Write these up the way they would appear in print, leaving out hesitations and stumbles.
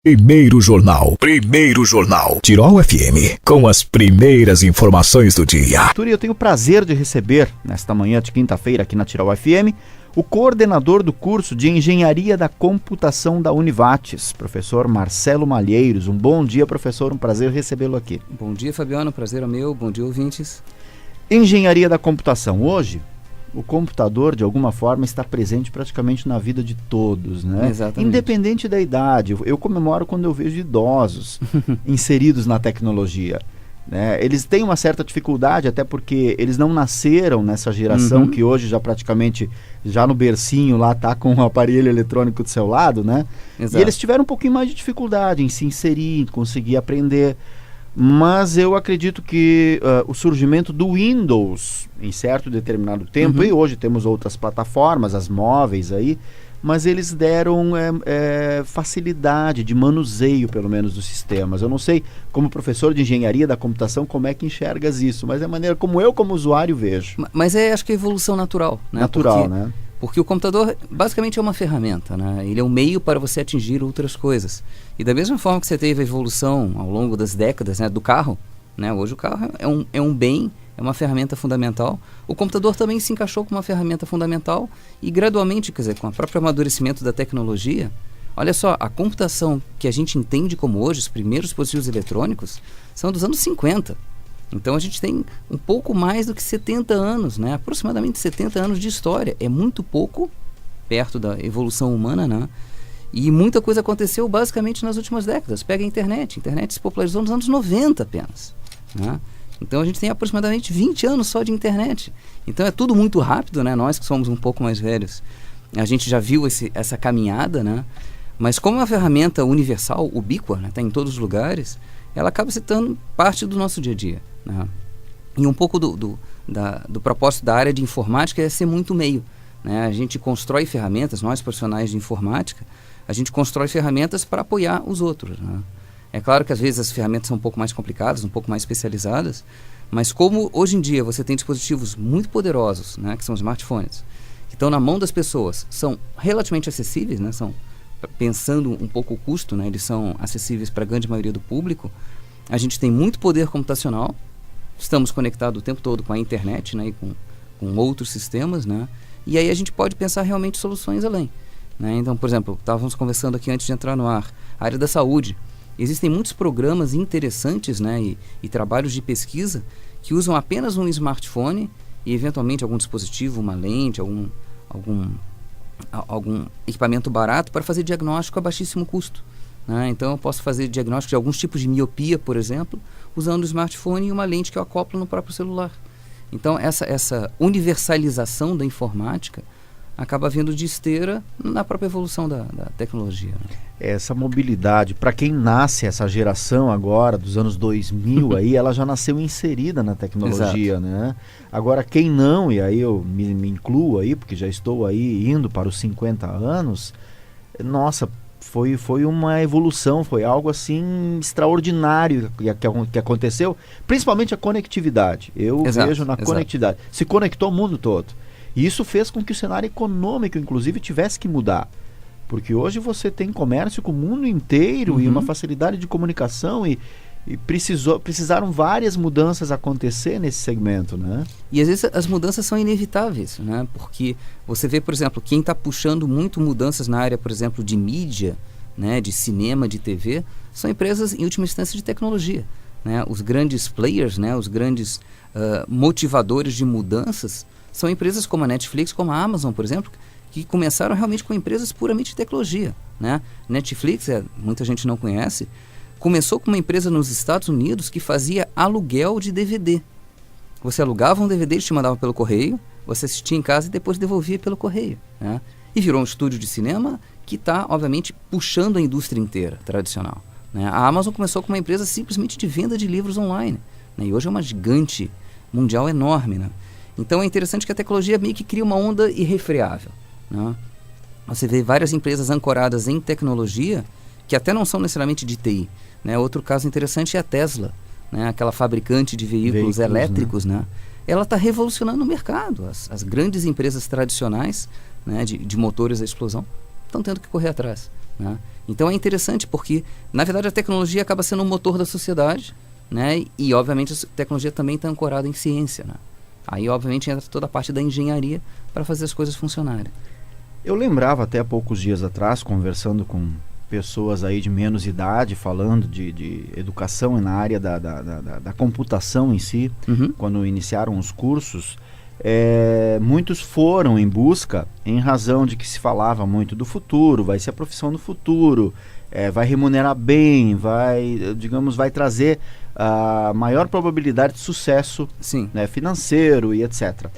Primeiro Jornal. Tirol FM, com as primeiras informações do dia. Eu tenho o prazer de receber, nesta manhã de quinta-feira aqui na Tirol FM, o coordenador do curso de Engenharia da Computação da Univates, professor Marcelo Malheiros. Um bom dia, professor, um prazer recebê-lo aqui. Bom dia, Fabiano, prazer é meu, bom dia, ouvintes. Engenharia da Computação. Hoje, o computador, de alguma forma, está presente praticamente na vida de todos, né? Exatamente. Independente da idade. Eu comemoro quando eu vejo idosos inseridos na tecnologia, né? Eles têm uma certa dificuldade, até porque eles não nasceram nessa geração que hoje já praticamente, já no bercinho lá está com o aparelho eletrônico do seu lado, né? Exato. E eles tiveram um pouquinho mais de dificuldade em se inserir, em conseguir aprender. Mas eu acredito que o surgimento do Windows em certo determinado tempo, e hoje temos outras plataformas, as móveis aí, mas eles deram facilidade de manuseio, pelo menos, dos sistemas. Eu não sei, como professor de engenharia da computação, como é que enxergas isso, mas é a maneira como eu, como usuário, vejo. Mas acho que é evolução natural, né? Natural, né? Porque o computador basicamente é uma ferramenta, né? Ele é um meio para você atingir outras coisas. E da mesma forma que você teve a evolução ao longo das décadas, né, do carro, né? Hoje o carro é um bem, é uma ferramenta fundamental. O computador também se encaixou como uma ferramenta fundamental e gradualmente, quer dizer, com o próprio amadurecimento da tecnologia, olha só, a computação que a gente entende como hoje, os primeiros dispositivos eletrônicos, são dos anos 50. Então a gente tem um pouco mais do que 70 anos, né? Aproximadamente 70 anos de história. É muito pouco, perto da evolução humana, né? E muita coisa aconteceu basicamente nas últimas décadas. Pega a internet se popularizou nos anos 90 apenas, né? Então a gente tem aproximadamente 20 anos só de internet. Então é tudo muito rápido, né? Nós que somos um pouco mais velhos, a gente já viu essa caminhada, né? Mas como é uma ferramenta universal, ubíqua, né? Está em todos os lugares, ela acaba se tornando parte do nosso dia a dia, né? E um pouco do propósito da área de informática é ser muito meio, né? A gente constrói ferramentas, nós profissionais de informática, a gente constrói ferramentas para apoiar os outros, né? É claro que às vezes as ferramentas são um pouco mais complicadas, um pouco mais especializadas, mas como hoje em dia você tem dispositivos muito poderosos, né, que são os smartphones, que estão na mão das pessoas, são relativamente acessíveis, né, são, pensando um pouco o custo, né, eles são acessíveis para a grande maioria do público. A gente tem muito poder computacional, estamos conectados o tempo todo com a internet, né, e com outros sistemas, né, e aí a gente pode pensar realmente soluções além, né? Então, por exemplo, estávamos conversando aqui antes de entrar no ar, a área da saúde. Existem muitos programas interessantes, né, e trabalhos de pesquisa que usam apenas um smartphone e eventualmente algum dispositivo, uma lente, algum equipamento barato para fazer diagnóstico a baixíssimo custo, né? Então eu posso fazer diagnóstico de alguns tipos de miopia, por exemplo, usando o smartphone e uma lente que eu acoplo no próprio celular. Então essa universalização da informática acaba vindo de esteira na própria evolução da tecnologia, né? Essa mobilidade, para quem nasce essa geração agora, dos anos 2000, aí, ela já nasceu inserida na tecnologia, exato, né? Agora, quem não, e aí eu me incluo aí, porque já estou aí indo para os 50 anos, nossa, foi uma evolução, foi algo assim extraordinário que aconteceu, principalmente a conectividade. Eu vejo na conectividade. Se conectou o mundo todo. E isso fez com que o cenário econômico, inclusive, tivesse que mudar. Porque hoje você tem comércio com o mundo inteiro e uma facilidade de comunicação e precisaram várias mudanças acontecer nesse segmento, né? E às vezes as mudanças são inevitáveis, né? Porque você vê, por exemplo, quem está puxando muito mudanças na área, por exemplo, de mídia, né, de cinema, de TV, são empresas, em última instância, de tecnologia, né? Os grandes players, né, os grandes motivadores de mudanças são empresas como a Netflix, como a Amazon, por exemplo, que começaram realmente com empresas puramente de tecnologia, né? Netflix, muita gente não conhece, começou com uma empresa nos Estados Unidos que fazia aluguel de DVD. Você alugava um DVD, te mandava pelo correio, você assistia em casa e depois devolvia pelo correio, né? E virou um estúdio de cinema que está, obviamente, puxando a indústria inteira, tradicional, né? A Amazon começou com uma empresa simplesmente de venda de livros online, né? E hoje é uma gigante mundial enorme, né? Então é interessante que a tecnologia meio que cria uma onda irrefreável, né? Você vê várias empresas ancoradas em tecnologia que até não são necessariamente de TI, né? Outro caso interessante é a Tesla, né? Aquela fabricante de veículos elétricos, né? Ela está revolucionando o mercado. As grandes empresas tradicionais, né, de motores a explosão estão tendo que correr atrás, né? Então é interessante porque, na verdade, a tecnologia acaba sendo o motor da sociedade, né? E, obviamente, a tecnologia também está ancorada em ciência, né? Aí, obviamente, entra toda a parte da engenharia para fazer as coisas funcionarem. Eu lembrava até há poucos dias atrás, conversando com pessoas aí de menos idade, falando de educação na área da computação em si, quando iniciaram os cursos, muitos foram em busca, em razão de que se falava muito do futuro, vai ser a profissão do futuro, vai remunerar bem, vai trazer a maior probabilidade de sucesso, né, financeiro e etc.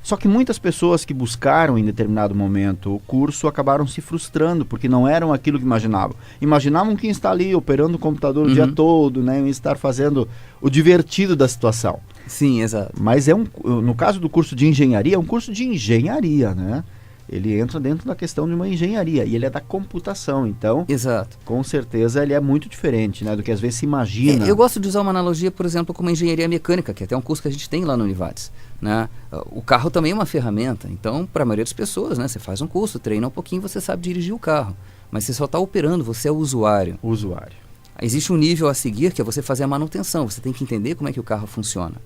Só que muitas pessoas que buscaram em determinado momento o curso acabaram se frustrando, porque não eram aquilo que imaginavam. Imaginavam que ia estar ali operando o computador o dia todo, né, ia estar fazendo o divertido da situação. Sim, exato. Mas no caso do curso de engenharia, é um curso de engenharia, né? Ele entra dentro da questão de uma engenharia e ele é da computação, então, exato, com certeza ele é muito diferente, né, do que às vezes se imagina. Eu gosto de usar uma analogia, por exemplo, com uma engenharia mecânica, que é até um curso que a gente tem lá no Univates, né? O carro também é uma ferramenta, então, para a maioria das pessoas, né, você faz um curso, treina um pouquinho, você sabe dirigir o carro, mas você só está operando, você é o usuário. O usuário. Existe um nível a seguir, que é você fazer a manutenção, você tem que entender como é que o carro funciona.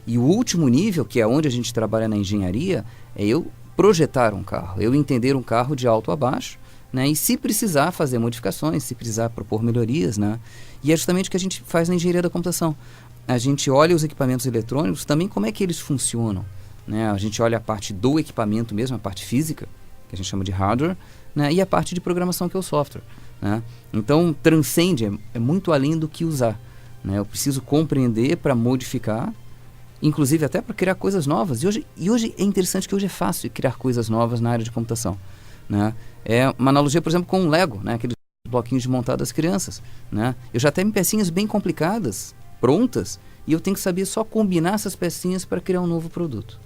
E o último nível, que é onde a gente trabalha na engenharia, é eu projetar um carro, eu entender um carro de alto a baixo, né? E se precisar fazer modificações, se precisar propor melhorias, né? E é justamente o que a gente faz na engenharia da computação. A gente olha os equipamentos eletrônicos, também como é que eles funcionam, né? A gente olha a parte do equipamento mesmo, a parte física, que a gente chama de hardware, né? E a parte de programação, que é o software, né? Então, transcende, é muito além do que usar, né? Eu preciso compreender para modificar, inclusive até para criar coisas novas. E hoje é interessante que hoje é fácil criar coisas novas na área de computação, né? É uma analogia, por exemplo, com o Lego, né? Aqueles bloquinhos de montar das crianças, né? Eu já tenho pecinhas bem complicadas, prontas, e eu tenho que saber só combinar essas pecinhas para criar um novo produto.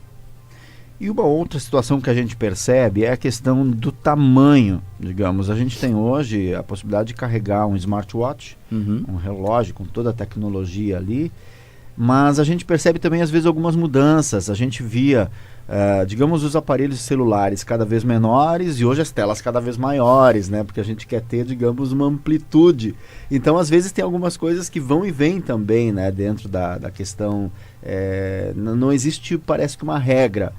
E uma outra situação que a gente percebe é a questão do tamanho, digamos. A gente tem hoje a possibilidade de carregar um smartwatch, um relógio com toda a tecnologia ali, mas a gente percebe também às vezes algumas mudanças. A gente via, digamos, os aparelhos celulares cada vez menores e hoje as telas cada vez maiores, né? Porque a gente quer ter, digamos, uma amplitude. Então, às vezes tem algumas coisas que vão e vêm também, né? Dentro da questão, não existe, parece que uma regra.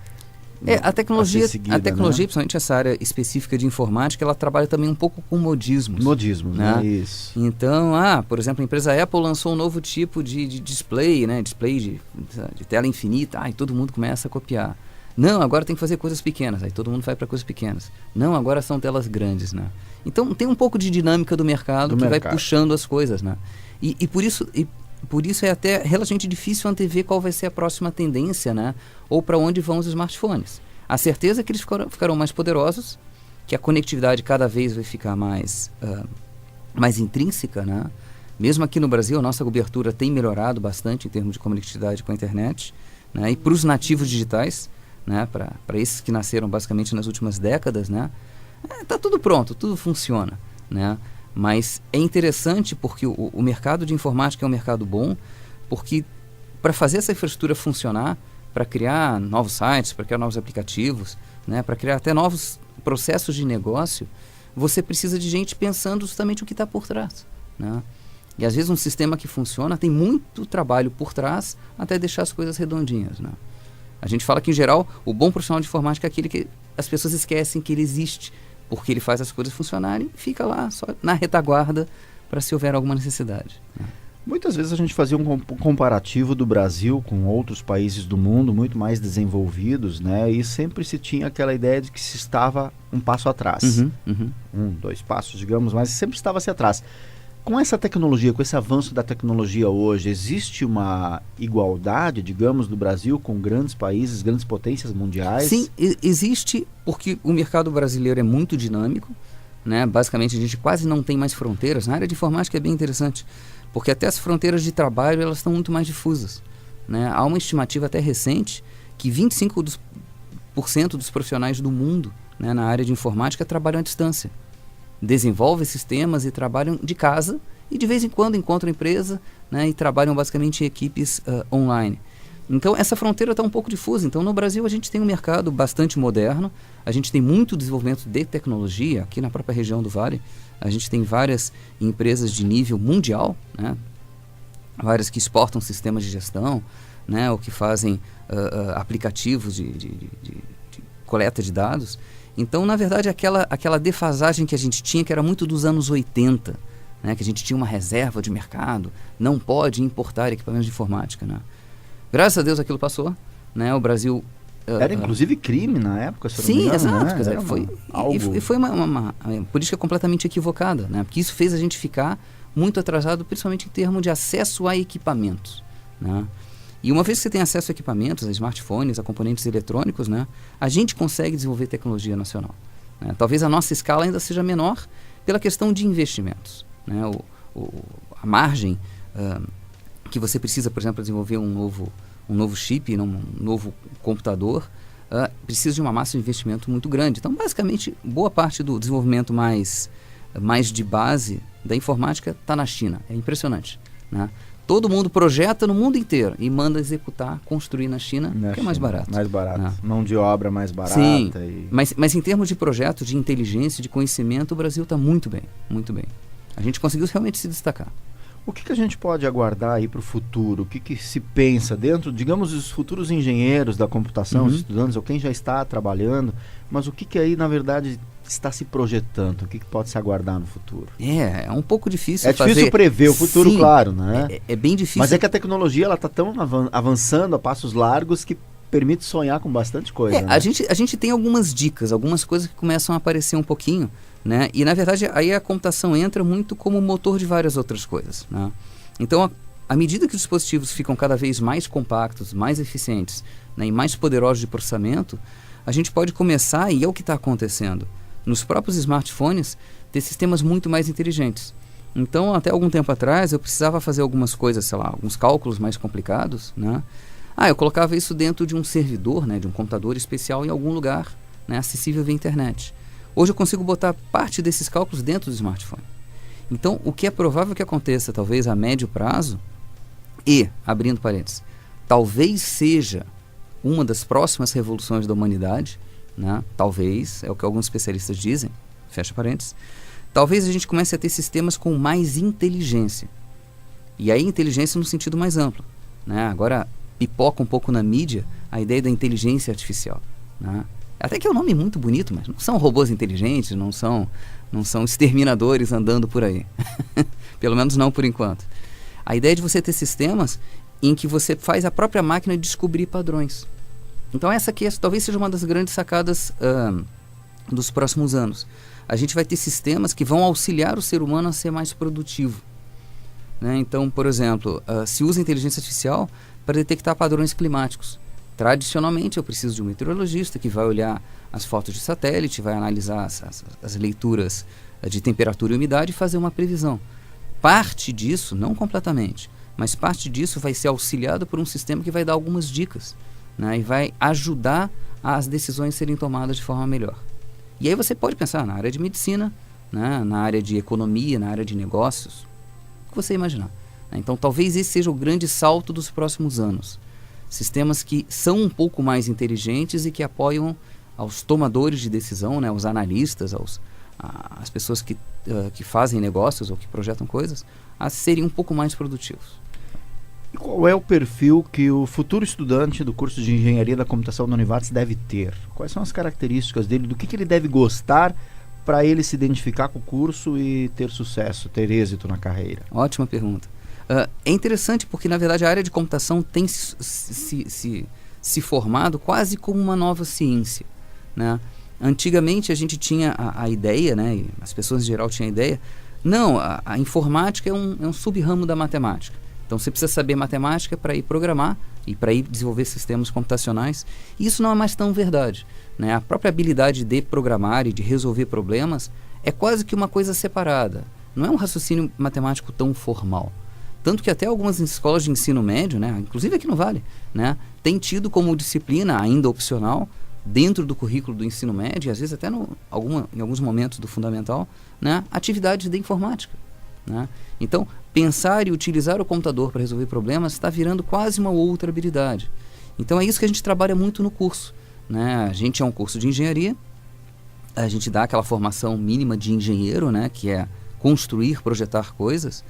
A tecnologia, seguida, principalmente essa área específica de informática, ela trabalha também um pouco com modismos. Modismos, né? Isso. Então, por exemplo, a empresa Apple lançou um novo tipo de display, né? Display de tela infinita, e todo mundo começa a copiar. Não, agora tem que fazer coisas pequenas, aí todo mundo vai para coisas pequenas. Não, agora são telas grandes, né? Então, tem um pouco de dinâmica do mercado vai puxando as coisas, né? E por isso é até relativamente difícil antever qual vai ser a próxima tendência, né? Ou para onde vão os smartphones. A certeza é que eles ficarão mais poderosos, que a conectividade cada vez vai ficar mais intrínseca, né? Mesmo aqui no Brasil, a nossa cobertura tem melhorado bastante em termos de conectividade com a internet, né? E para os nativos digitais, né? Para esses que nasceram basicamente nas últimas décadas, né? Tá tudo pronto, tudo funciona, né? Mas é interessante porque o mercado de informática é um mercado bom, porque para fazer essa infraestrutura funcionar, para criar novos sites, para criar novos aplicativos, né, para criar até novos processos de negócio, você precisa de gente pensando justamente o que está por trás, né? E às vezes um sistema que funciona tem muito trabalho por trás até deixar as coisas redondinhas, né? A gente fala que, em geral, o bom profissional de informática é aquele que as pessoas esquecem que ele existe, porque ele faz as coisas funcionarem e fica lá só na retaguarda para se houver alguma necessidade, né? Muitas vezes a gente fazia um comparativo do Brasil com outros países do mundo muito mais desenvolvidos, né? E sempre se tinha aquela ideia de que se estava um passo atrás. 2 passos, digamos, mas sempre estava-se atrás. Com essa tecnologia, com esse avanço da tecnologia hoje, existe uma igualdade, digamos, do Brasil com grandes países, grandes potências mundiais? Sim, existe, porque o mercado brasileiro é muito dinâmico, né? Basicamente a gente quase não tem mais fronteiras. Na área de informática é bem interessante, porque até as fronteiras de trabalho elas estão muito mais difusas, né? Há uma estimativa até recente que 25% dos profissionais do mundo, né, na área de informática trabalham à distância. Desenvolvem sistemas e trabalham de casa e de vez em quando encontram empresa, né, e trabalham basicamente em equipes online. Então essa fronteira está um pouco difusa. Então no Brasil a gente tem um mercado bastante moderno, a gente tem muito desenvolvimento de tecnologia aqui na própria região do Vale. A gente tem várias empresas de nível mundial, né? Várias que exportam sistemas de gestão, né? Ou que fazem aplicativos de coleta de dados. Então na verdade aquela defasagem que a gente tinha, que era muito dos anos 80, né? Que a gente tinha uma reserva de mercado, não pode importar equipamentos de informática, né? Graças a Deus aquilo passou, né? O Brasil... Era inclusive crime na época, se eu não me sim, engano, exato. né? Quer dizer, foi uma política completamente equivocada, né? Porque isso fez a gente ficar muito atrasado, principalmente em termos de acesso a equipamentos, né? E uma vez que você tem acesso a equipamentos, a smartphones, a componentes eletrônicos, né? A gente consegue desenvolver tecnologia nacional, né? Talvez a nossa escala ainda seja menor pela questão de investimentos, né? A margem... que você precisa, por exemplo, para desenvolver um novo chip, um novo computador, precisa de uma massa de investimento muito grande. Então, basicamente, boa parte do desenvolvimento mais de base da informática está na China. É impressionante, né? Todo mundo projeta no mundo inteiro e manda executar, construir na China, que é mais barato. Mais barato. Né? Mão de obra mais barata. Sim, mas em termos de projeto, de inteligência, de conhecimento, o Brasil está muito bem, muito bem. A gente conseguiu realmente se destacar. O que a gente pode aguardar aí para o futuro? O que se pensa dentro, digamos, dos futuros engenheiros da computação, os estudantes, ou quem já está trabalhando, mas o que aí, na verdade, está se projetando? O que pode se aguardar no futuro? É um pouco difícil fazer... É difícil prever o futuro, sim, claro, né? É bem difícil. Mas é que a tecnologia está tão avançando a passos largos que permite sonhar com bastante coisa. Né? A gente tem algumas dicas, algumas coisas que começam a aparecer um pouquinho, né? E na verdade aí a computação entra muito como motor de várias outras coisas, né? Então à medida que os dispositivos ficam cada vez mais compactos, mais eficientes, né, e mais poderosos de processamento, a gente pode começar, e é o que está acontecendo, nos próprios smartphones, ter sistemas muito mais inteligentes. Então até algum tempo atrás eu precisava fazer algumas coisas, sei lá, alguns cálculos mais complicados, né? Eu colocava isso dentro de um servidor, né, de um computador especial em algum lugar, né, acessível via internet. Hoje eu consigo botar parte desses cálculos dentro do smartphone. Então, o que é provável que aconteça, talvez a médio prazo, e, abrindo parênteses, talvez seja uma das próximas revoluções da humanidade, né, talvez, é o que alguns especialistas dizem, fecha parênteses, talvez a gente comece a ter sistemas com mais inteligência. E aí inteligência no sentido mais amplo, né? Agora pipoca um pouco na mídia a ideia da inteligência artificial, né? Até que é um nome muito bonito, mas não são robôs inteligentes, não são exterminadores andando por aí. Pelo menos não por enquanto. A ideia de você ter sistemas em que você faz a própria máquina descobrir padrões. Então essa aqui talvez seja uma das grandes sacadas dos próximos anos. A gente vai ter sistemas que vão auxiliar o ser humano a ser mais produtivo, né? Então, por exemplo, se usa inteligência artificial para detectar padrões climáticos. Tradicionalmente, eu preciso de um meteorologista que vai olhar as fotos de satélite, vai analisar as leituras de temperatura e umidade e fazer uma previsão. Parte disso, não completamente, mas parte disso vai ser auxiliado por um sistema que vai dar algumas dicas, né, e vai ajudar as decisões serem tomadas de forma melhor. E aí você pode pensar na área de medicina, né, na área de economia, na área de negócios, o que você imaginar. Então talvez esse seja o grande salto dos próximos anos. Sistemas que são um pouco mais inteligentes e que apoiam aos tomadores de decisão, né, aos analistas, às pessoas que fazem negócios ou que projetam coisas, a serem um pouco mais produtivos. E qual é o perfil que o futuro estudante do curso de Engenharia da Computação da Univates deve ter? Quais são as características dele? Do que ele deve gostar para ele se identificar com o curso e ter sucesso, ter êxito na carreira? Ótima pergunta. É interessante porque, na verdade, a área de computação tem se formado quase como uma nova ciência, né? Antigamente a gente tinha a ideia, né, e as pessoas em geral tinham a ideia, não, a informática é um sub-ramo da matemática. Então você precisa saber matemática para ir programar e para ir desenvolver sistemas computacionais. E isso não é mais tão verdade, né? A própria habilidade de programar e de resolver problemas é quase que uma coisa separada. Não é um raciocínio matemático tão formal. Tanto que até algumas escolas de ensino médio, né, inclusive aqui no Vale, né, tem tido como disciplina ainda opcional, dentro do currículo do ensino médio, e às vezes até em alguns momentos do fundamental, né, atividades de informática, né? Então, pensar e utilizar o computador para resolver problemas está virando quase uma outra habilidade. Então, é isso que a gente trabalha muito no curso, né? A gente é um curso de engenharia, a gente dá aquela formação mínima de engenheiro, né? Que é construir, projetar coisas,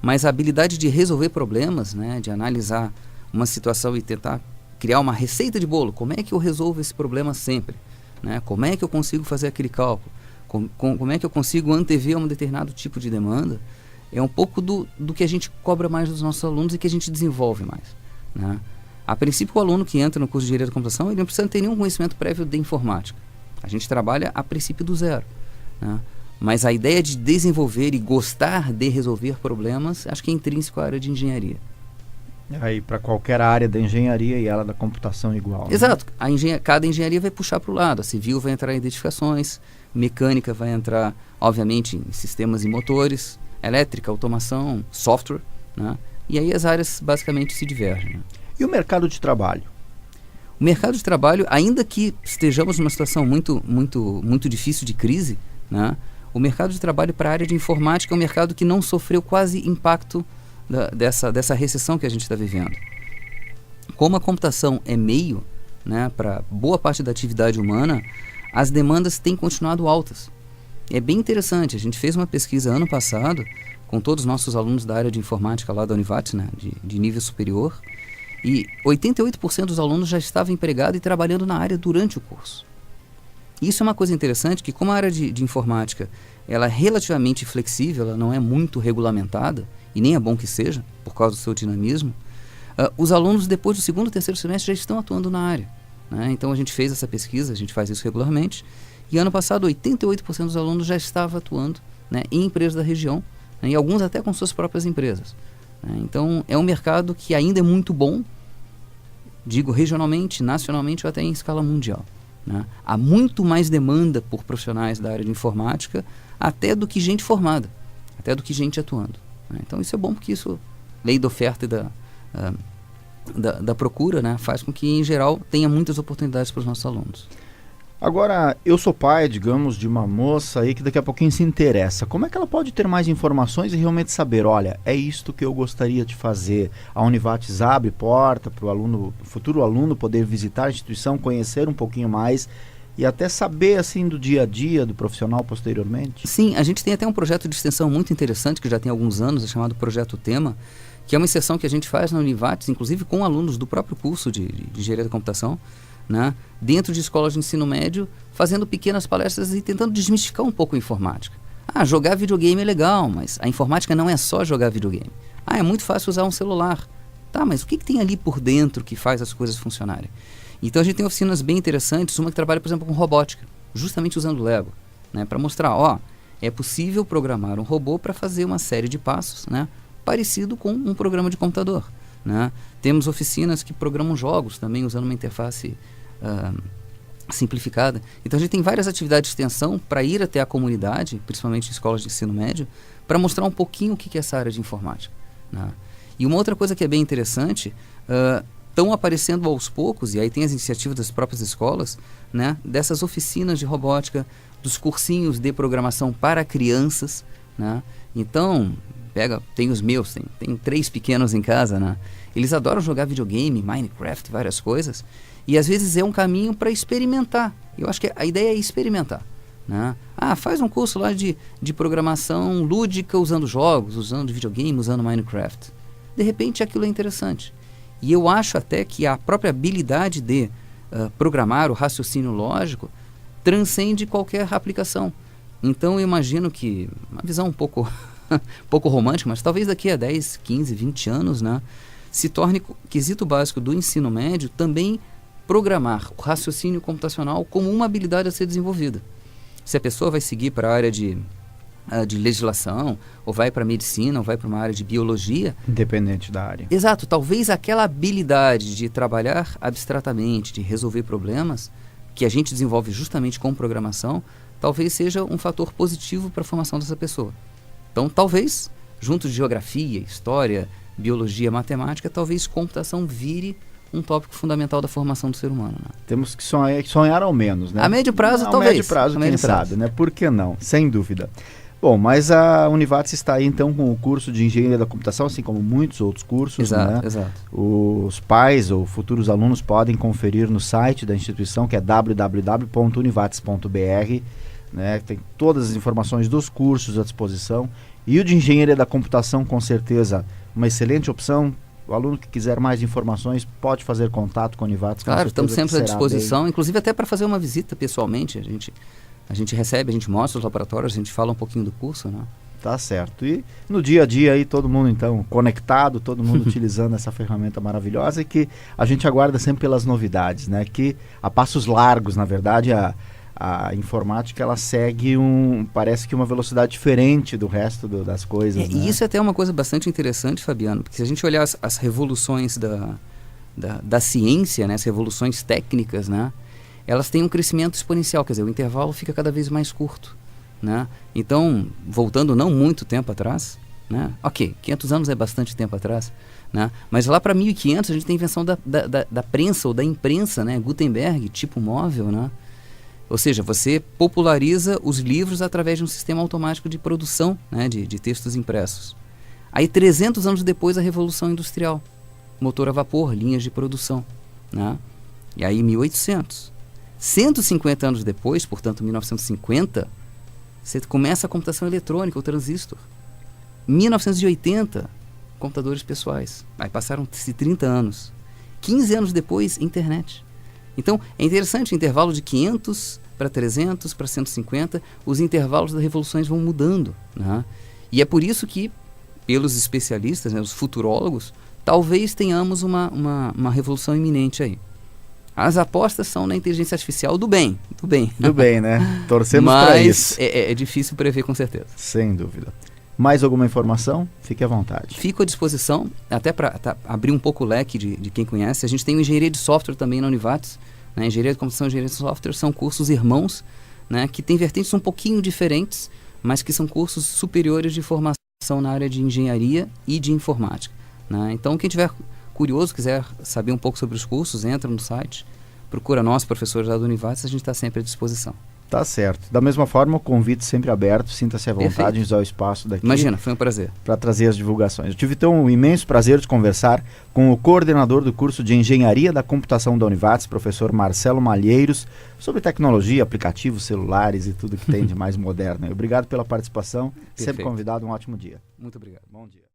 mas a habilidade de resolver problemas, né? De analisar uma situação e tentar criar uma receita de bolo. Como é que eu resolvo esse problema sempre? Né? Como é que eu consigo fazer aquele cálculo? Como é que eu consigo antever um determinado tipo de demanda? É um pouco do que a gente cobra mais dos nossos alunos e que a gente desenvolve mais, né? A princípio, o aluno que entra no curso de Engenharia da Computação, ele não precisa ter nenhum conhecimento prévio de informática. A gente trabalha a princípio do zero, né? Mas a ideia de desenvolver e gostar de resolver problemas, acho que é intrínseco à área de engenharia. Aí para qualquer área da engenharia e ela da computação igual. Exato. Né? Cada engenharia vai puxar para o lado. A civil vai entrar em edificações, mecânica vai entrar, obviamente, em sistemas e motores, elétrica, automação, software, né? E aí as áreas basicamente se divergem. Né? E o mercado de trabalho? O mercado de trabalho, ainda que estejamos numa situação muito difícil de crise, né? O mercado de trabalho para a área de informática é um mercado que não sofreu quase impacto dessa recessão que a gente está vivendo. Como a computação é meio, né, para boa parte da atividade humana, as demandas têm continuado altas. É bem interessante, a gente fez uma pesquisa ano passado com todos os nossos alunos da área de informática lá da Univates, né, de nível superior, e 88% dos alunos já estavam empregados e trabalhando na área durante o curso. Isso é uma coisa interessante, que como a área de informática ela é relativamente flexível, ela não é muito regulamentada, e nem é bom que seja, por causa do seu dinamismo, os alunos depois do segundo e terceiro semestre já estão atuando na área, né? Então a gente fez essa pesquisa, a gente faz isso regularmente, e ano passado 88% dos alunos já estavam atuando, né, em empresas da região, né, e alguns até com suas próprias empresas, né? Então é um mercado que ainda é muito bom, digo regionalmente, nacionalmente ou até em escala mundial, né? Há muito mais demanda por profissionais da área de informática até do que gente formada, até do que gente atuando. Então isso é bom porque isso, lei da oferta e da procura, né, faz com que em geral tenha muitas oportunidades para os nossos alunos. Agora, eu sou pai, digamos, de uma moça aí que daqui a pouquinho se interessa. Como é que ela pode ter mais informações e realmente saber, olha, é isto que eu gostaria de fazer? A Univates abre porta para o futuro aluno poder visitar a instituição, conhecer um pouquinho mais e até saber, assim, do dia a dia do profissional posteriormente? Sim, a gente tem até um projeto de extensão muito interessante, que já tem alguns anos, é chamado Projeto Tema, que é uma inserção que a gente faz na Univates, inclusive com alunos do próprio curso de Engenharia da Computação, né, dentro de escolas de ensino médio, fazendo pequenas palestras e tentando desmistificar um pouco a informática. Jogar videogame é legal, mas a informática não é só jogar videogame. É muito fácil usar um celular. Tá, mas o que tem ali por dentro que faz as coisas funcionarem? Então a gente tem oficinas bem interessantes, uma que trabalha, por exemplo, com robótica, justamente usando Lego, né, para mostrar, é possível programar um robô para fazer uma série de passos, né, parecido com um programa de computador, né? Temos oficinas que programam jogos também usando uma interface simplificada. Então a gente tem várias atividades de extensão para ir até a comunidade, principalmente em escolas de ensino médio, para mostrar um pouquinho o que é essa área de informática, né? E uma outra coisa que é bem interessante, estão aparecendo aos poucos, e aí tem as iniciativas das próprias escolas, né, dessas oficinas de robótica, dos cursinhos de programação para crianças, né? Então, tem os meus, tem 3 pequenos em casa, né? Eles adoram jogar videogame, Minecraft, várias coisas, e às vezes é um caminho para experimentar. Eu acho que a ideia é experimentar, né? Faz um curso lá de programação lúdica usando jogos, usando videogame, usando Minecraft. De repente aquilo é interessante. E eu acho até que a própria habilidade de programar o raciocínio lógico transcende qualquer aplicação. Então eu imagino que, uma visão um pouco romântica, mas talvez daqui a 10, 15, 20 anos, né, se torne quesito básico do ensino médio também programar o raciocínio computacional como uma habilidade a ser desenvolvida. Se a pessoa vai seguir para a área de legislação, ou vai para medicina, ou vai para uma área de biologia. Independente da área. Exato, talvez aquela habilidade de trabalhar abstratamente, de resolver problemas, que a gente desenvolve justamente com programação, talvez seja um fator positivo para a formação dessa pessoa. Então, talvez, junto de geografia, história, biologia, matemática, talvez computação vire um tópico fundamental da formação do ser humano, né? Temos que sonhar ao menos, né? A médio prazo, talvez. A médio prazo, quem sabe, né? Por que não? Sem dúvida. Bom, mas a Univates está aí então com o curso de Engenharia da Computação, assim como muitos outros cursos. Exato, né? exato. Os pais ou futuros alunos podem conferir no site da instituição, que é www.univates.br, né? Tem todas as informações dos cursos à disposição. E o de Engenharia da Computação, com certeza, uma excelente opção. O aluno que quiser mais informações pode fazer contato com a Univates. Claro, estamos sempre à disposição, inclusive até para fazer uma visita pessoalmente. A gente recebe, a gente mostra os laboratórios, a gente fala um pouquinho do curso, né? Tá certo. E no dia a dia aí todo mundo então conectado, todo mundo utilizando essa ferramenta maravilhosa, e que a gente aguarda sempre pelas novidades, né? Que a passos largos, na verdade, a informática ela segue parece que uma velocidade diferente do resto das coisas. Né? E isso é até uma coisa bastante interessante, Fabiano, porque se a gente olhar as revoluções da ciência, né? As revoluções técnicas, né? Elas têm um crescimento exponencial, quer dizer, o intervalo fica cada vez mais curto, né? Então, voltando não muito tempo atrás, né? Ok, 500 anos é bastante tempo atrás, né? Mas lá para 1500 a gente tem a invenção da prensa ou da imprensa, né? Gutenberg, tipo móvel, né? Ou seja, você populariza os livros através de um sistema automático de produção, né? de textos impressos. Aí 300 anos depois a Revolução Industrial, motor a vapor, linhas de produção, né? E aí 1800. 150 anos depois, portanto 1950, você começa a computação eletrônica, o transistor. 1980, computadores pessoais. Aí passaram-se 30 anos. 15 anos depois, internet. Então, é interessante, o intervalo de 500 para 300, para 150, os intervalos das revoluções vão mudando, né? E é por isso que, pelos especialistas, né, os futurólogos, talvez tenhamos uma revolução iminente aí. As apostas são na inteligência artificial do bem. Do bem, né? Torcemos para isso. Mas é difícil prever com certeza. Sem dúvida. Mais alguma informação? Fique à vontade. Fico à disposição, até para abrir um pouco o leque de quem conhece. A gente tem o Engenharia de Software também na Univates. Né? Engenharia de Computação e Engenharia de Software são cursos irmãos, né? Que têm vertentes um pouquinho diferentes, mas que são cursos superiores de formação na área de engenharia e de informática. Né? Então, quem tiver curioso, quiser saber um pouco sobre os cursos, entra no site, procura nós, professores da Univates, a gente está sempre à disposição. Tá certo. Da mesma forma, o convite sempre aberto, sinta-se à vontade em usar o espaço daqui. Imagina, foi um prazer. Para trazer as divulgações. Eu tive então o imenso prazer de conversar com o coordenador do curso de Engenharia da Computação da Univates, professor Marcelo Malheiros, sobre tecnologia, aplicativos, celulares e tudo que tem de mais moderno. Obrigado pela participação. Perfeito. Sempre convidado, um ótimo dia. Muito obrigado. Bom dia.